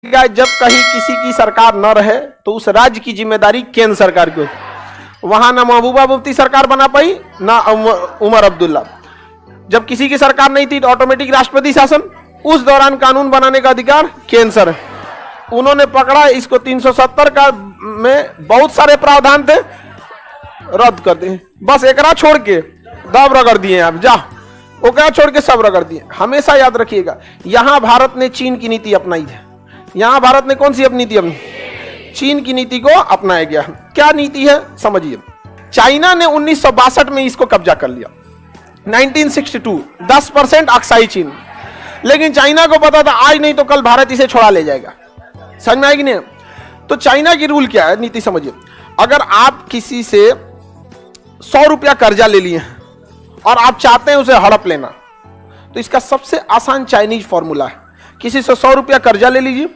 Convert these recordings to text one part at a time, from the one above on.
जब कहीं किसी की सरकार न रहे तो उस राज्य की जिम्मेदारी केंद्र सरकार की। वहां ना महबूबा मुफ्ती सरकार बना पाई ना उमर अब्दुल्ला। जब किसी की सरकार नहीं थी तो ऑटोमेटिक राष्ट्रपति शासन, उस दौरान कानून बनाने का अधिकार केंद्र सर। उन्होंने पकड़ा इसको 370 का में बहुत सारे प्रावधान थे, रद्द कर दिए। बस एकरा छोड़ के दब रगड़ दिए। आप जा ओकरा छोड़ के सब रगड़ दिए। हमेशा याद रखिएगा, यहां भारत ने चीन की नीति अपनाई है। यहां भारत ने कौन सी अपनी नीति अपनी? चीन की नीति को अपनाया गया। क्या नीति है समझिए। चाइना ने 1962 में इसको कब्जा कर लिया। 1962 10% अक्साई चीन। लेकिन चाइना को पता था आज नहीं तो कल भारत इसे छोड़ा ले जाएगा। समझ में आएगी नहीं? तो चाइना की रूल क्या है, नीति समझिए। अगर आप किसी से 100 रुपया कर्जा ले लिए और आप चाहते हैं उसे हड़प लेना, तो इसका सबसे आसान चाइनीज फॉर्मूला है, किसी से 100 रुपया कर्जा ले लीजिए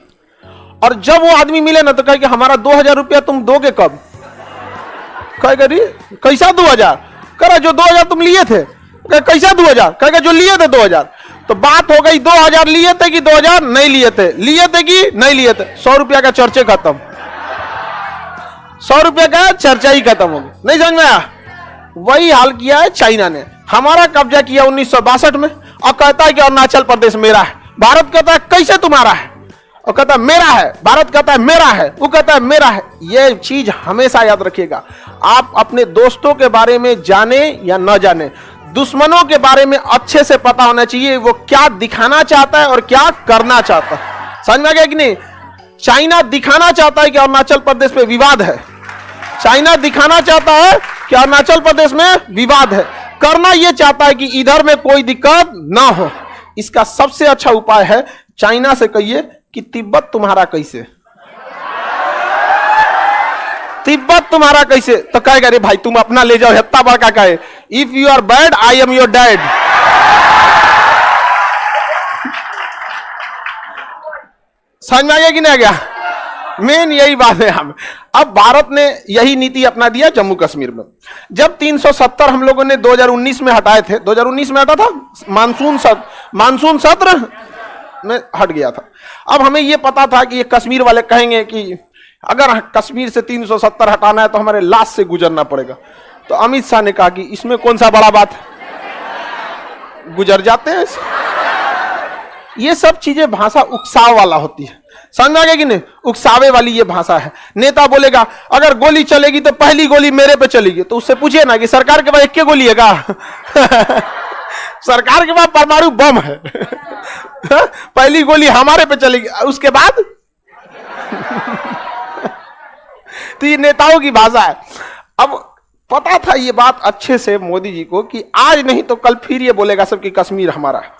और जब वो आदमी मिले ना तो कहे हमारा 2000 रुपया तुम दोगे कब? कहेगा कैसा 2000? कह जो 2000 तुम लिए थे। कैसा 2000? कहेगा जो लिए थे 2000। तो बात हो गई 2000 लिए थे कि 2000 नहीं लिए थे, लिए थे कि नहीं लिए थे। 100 रुपया का चर्चे खत्म, 100 रुपया का चर्चा ही खत्म हो गई। नहीं समझ में आया? वही हाल किया है चाइना ने। हमारा कब्जा किया 1962 में और कहता है कि अरुणाचल प्रदेश मेरा है। भारत कहता है कैसे तुम्हारा है? और कहता है मेरा है। भारत कहता है मेरा है, वो कहता है मेरा है। ये चीज हमेशा याद रखिएगा। आप अपने दोस्तों के बारे में जाने या न जाने, दुश्मनों के बारे में अच्छे से पता होना चाहिए वो क्या दिखाना चाहता है और क्या करना चाहता है। समझ में आ गया कि नहीं? चाइना दिखाना चाहता है कि अरुणाचल प्रदेश पे विवाद है। चाइना दिखाना चाहता है कि अरुणाचल प्रदेश में विवाद है। करना यह चाहता है कि इधर में कोई दिक्कत ना हो। इसका सबसे अच्छा उपाय है, चाइना से कहिए कि तिब्बत तुम्हारा कैसे? तिब्बत तुम्हारा कैसे? तो कहेगा अरे भाई तुम अपना ले जाओ, हेत्ता बड़का कहे if you are bad I am your dad. समझ में आ गया कि नहीं आ गया? मेन यही बात है। हम अब भारत ने यही नीति अपना दिया जम्मू कश्मीर में। जब 370 हम लोगों ने 2019 में हटाए थे, 2019 में हटा था, मानसून सत्र में हट गया था। अब हमें यह पता था कि ये कश्मीर वाले कहेंगे कि अगर कश्मीर से 370 हटाना है तो हमारे लाश से गुजरना पड़ेगा। तो अमित शाह ने कहा कि इसमें कौन सा बड़ा बात है, गुजर जाते हैं। ये सब चीजें भाषा उकसाव वाला होती है। समझ में आ गया कि नहीं? उकसावे वाली ये भाषा है। नेता बोलेगा अगर गोली चलेगी तो पहली गोली मेरे पे चलेगी, तो उससे पूछिए ना कि सरकार के पास एक गोली है का? सरकार के पास परमाणु बम है। पहली गोली हमारे पे चलेगी, उसके बाद तो ये नेताओं की भाषा है। अब पता था ये बात अच्छे से मोदी जी को कि आज नहीं तो कल फिर ये बोलेगा सब कि कश्मीर हमारा है।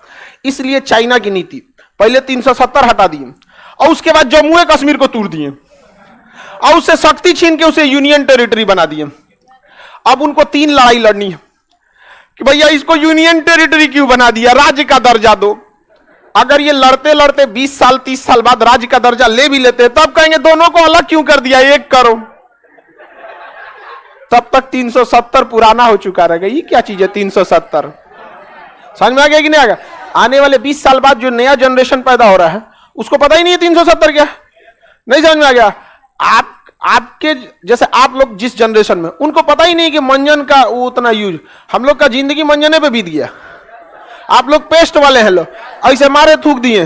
इसलिए चाइना की नीति, पहले 370 हटा दिए और उसके बाद जम्मू कश्मीर को तोड़ दिए और उससे शक्ति छीन के उसे यूनियन टेरिटरी बना दिए। अब उनको 3 लड़ाई लड़नी है कि भैया इसको यूनियन टेरिटरी क्यों बना दिया, राज्य का दर्जा दो। अगर ये लड़ते लड़ते 20 साल 30 साल बाद राज्य का दर्जा ले भी लेते तब कहेंगे दोनों को अलग क्यों कर दिया, एक करो। तब तक 370 पुराना हो चुका रहेगा। ये क्या चीज है 370? समझ में आ गया कि नहीं आ गया? आने वाले 20 साल बाद जो नया जनरेशन पैदा हो रहा है उसको पता ही नहीं है 370 क्या। नहीं समझ में आ गया? आपके जैसे आप लोग जिस जनरेशन में, उनको पता ही नहीं कि मंजन का वो उतना यूज। हम लोग का जिंदगी मंजने पे बीत गया। आप लोग पेस्ट वाले हैं, लो ऐसे मारे थूक दिए,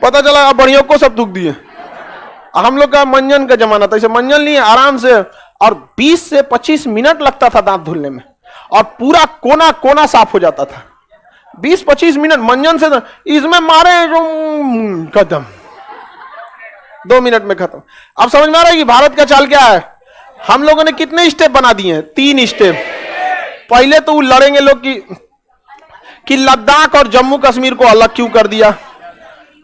पता चला अब बढ़ियों को सब थूक दिए। हम लोग का मंजन का जमाना था, ऐसे मंजन लिए आराम से और 20 से 25 मिनट लगता था दांत धुलने में और पूरा कोना कोना साफ हो जाता था। 20-25 मिनट मंजन से, इसमें मारे खत्म, 2 मिनट में खत्म। अब समझ में आ रहा है कि भारत का चाल क्या है? हम लोगों ने कितने स्टेप बना दिए हैं? 3 स्टेप। पहले तो लड़ेंगे लोग कि लद्दाख और जम्मू कश्मीर को अलग क्यों कर दिया,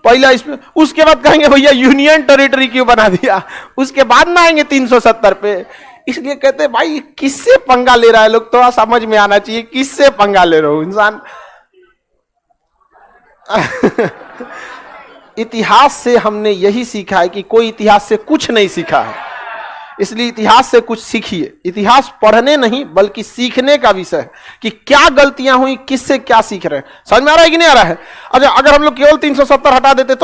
पहला इसमें। उसके बाद कहेंगे भैया यूनियन टेरिटरी क्यों बना दिया। उसके बाद ना आएंगे 370 पे। इसलिए कहते भाई किससे पंगा ले रहा है लोग, थोड़ा समझ में आना चाहिए किससे पंगा ले रहे हो इंसान। इतिहास से हमने यही सीखा है कि कोई इतिहास से कुछ नहीं सीखा है। इसलिए इतिहास से कुछ सीखिए। इतिहास पढ़ने नहीं बल्कि सीखने का विषय है कि क्या गलतियां हुई, किससे क्या सीख रहे हैं। समझ में आ रहा है कि नहीं आ रहा है? अच्छा, अगर हम लोग केवल 370 हटा देते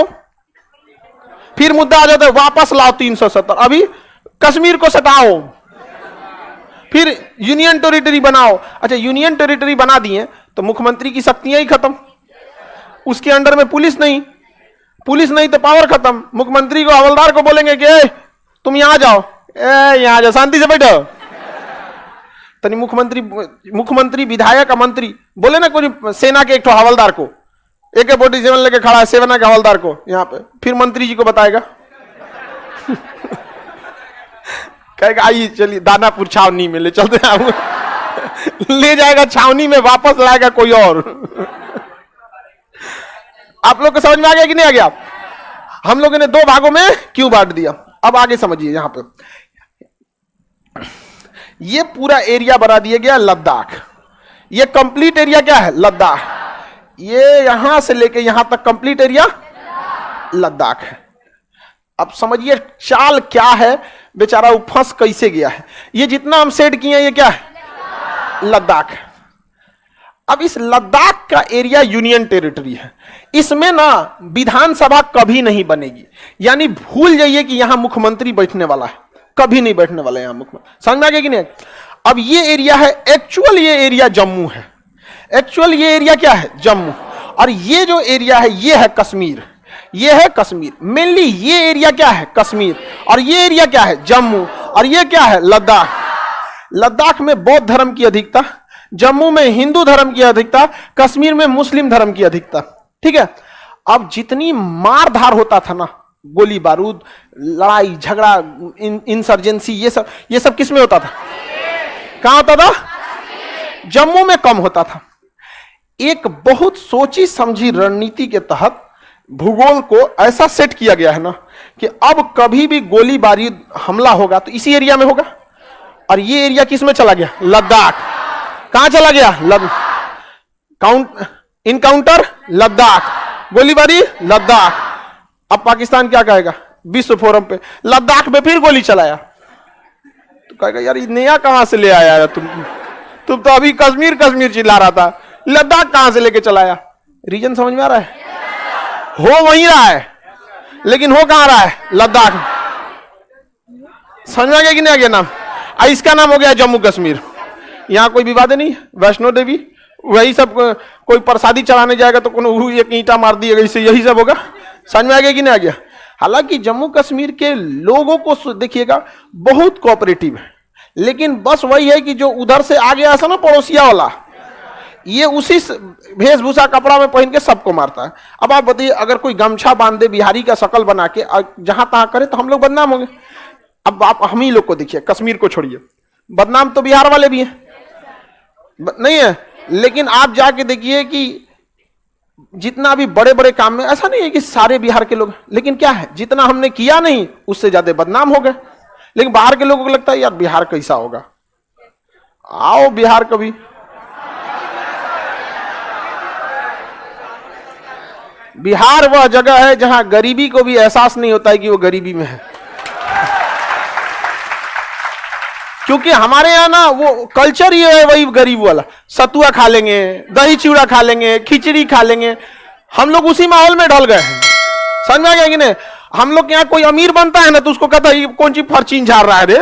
फिर मुद्दा आ जाता है वापस लाओ 370, अभी कश्मीर को सटाओ, फिर यूनियन टेरिटरी बनाओ। अच्छा, यूनियन टेरिटरी बना दिए तो मुख्यमंत्री की शक्तियां ही खत्म, उसके अंडर में पुलिस नहीं तो पावर खत्म। मुख्यमंत्री को, हवलदार को बोलेंगे कि तुम यहां जाओ, यहां जाओ, शांति से बैठो। तनी मुख्यमंत्री विधायक मंत्री बोले ना कोई सेना के एक तो हवलदार को, AK-47 लेके खड़ा है सेना के हवलदार को यहां पे, फिर मंत्री जी को बताएगा कहेगा आइए चलिए दानापुर छावनी में ले चलते हैं ले जाएगा छावनी में, वापस लाएगा कोई और आप लोग को समझ में आ गया कि नहीं आ गया? हम लोगों ने 2 भागों में क्यों बांट दिया। अब आगे समझिए, यहां पे ये पूरा एरिया बना दिया गया लद्दाख। ये कंप्लीट एरिया क्या है? लद्दाख। ये यहां से लेके यहां तक कंप्लीट एरिया लद्दाख है। अब समझिए चाल क्या है, बेचारा वो फंस कैसे गया है। ये जितना हम सेट किए हैं ये क्या है? लद्दाख। अब इस लद्दाख का एरिया यूनियन टेरिटरी है, इसमें ना विधानसभा कभी नहीं बनेगी, यानी भूल जाइए कि यहां मुख्यमंत्री बैठने वाला है, कभी नहीं बैठने वाला यहां मुख्यमंत्री। समझ में आ गया कि नहीं? अब ये एरिया है, एक्चुअल ये एरिया जम्मू है, एक्चुअल ये एरिया क्या है? जम्मू। और ये जो एरिया है ये है कश्मीर, ये है कश्मीर। मेनली ये एरिया क्या है? कश्मीर। और ये एरिया क्या है? जम्मू। और ये क्या है? लद्दाख। लद्दाख में बौद्ध धर्म की अधिकता, जम्मू में हिंदू धर्म की अधिकता, कश्मीर में मुस्लिम धर्म की अधिकता। ठीक है। अब जितनी मार धार होता था ना, गोली बारूद, लड़ाई झगड़ा, इंसर्जेंसी, ये सब किस में होता था? कहां होता था? जम्मू में कम होता था। एक बहुत सोची समझी रणनीति के तहत भूगोल को ऐसा सेट किया गया है ना कि अब कभी भी गोली बारूद हमला होगा तो इसी एरिया में होगा। और ये एरिया किस में चला गया? लद्दाख। कहां चला गया? इनकाउंटर लद्दाख, गोलीबारी लद्दाख। अब पाकिस्तान क्या कहेगा? विश्व फोरम पे लद्दाख में फिर गोली चलाया तो कहेगा यार ये नया कहां से ले आया है तुम तो अभी कश्मीर चिल्ला रहा था, लद्दाख कहां से लेके चलाया? रीजन समझ में आ रहा है? हो वहीं रहा है लेकिन हो कहां रहा है? लद्दाख। समझ में आ गया कि नहीं आ गया नाम? इसका नाम हो गया जम्मू कश्मीर। यहां कोई विवाद नहीं। वैष्णो देवी वही सब, कोई प्रसादी चढ़ाने जाएगा तो कोई एक ईंटा मार दिएगा, इससे यही सब होगा। समझ में आ गया कि नहीं आ गया? हालांकि जम्मू कश्मीर के लोगों को देखिएगा बहुत कोऑपरेटिव है, लेकिन बस वही है कि जो उधर से आ गया ऐसा ना पड़ोसिया वाला, ये उसी वेशभूषा कपड़ा में पहन के सबको मारता है। अब आप बताइए अगर कोई गमछा बांध दे बिहारी का शकल बना के जहां तहां करे तो हम लोग बदनाम होंगे। अब आप हम ही लोग को देखिए, कश्मीर को छोड़िए, बदनाम तो बिहार वाले भी हैं, नहीं है? लेकिन आप जाके देखिए कि जितना भी बड़े बड़े काम में, ऐसा नहीं है कि सारे बिहार के लोग, लेकिन क्या है जितना हमने किया नहीं उससे ज्यादा बदनाम हो गए। लेकिन बाहर के लोगों को लगता है यार बिहार कैसा होगा, आओ बिहार कभी। बिहार वह जगह है जहां गरीबी को भी एहसास नहीं होता है कि वो गरीबी में है, क्योंकि हमारे यहाँ ना वो कल्चर ही है वही गरीब वाला। सतुआ खा लेंगे, दही चिवड़ा खा लेंगे, खिचड़ी खा लेंगे, हम लोग उसी माहौल में ढल गए हैं। समझ में आ गया कि नहीं? हम लोग के यहाँ कोई अमीर बनता है ना तो उसको कहता है कौन सी फर्चीन झाड़ रहा है रे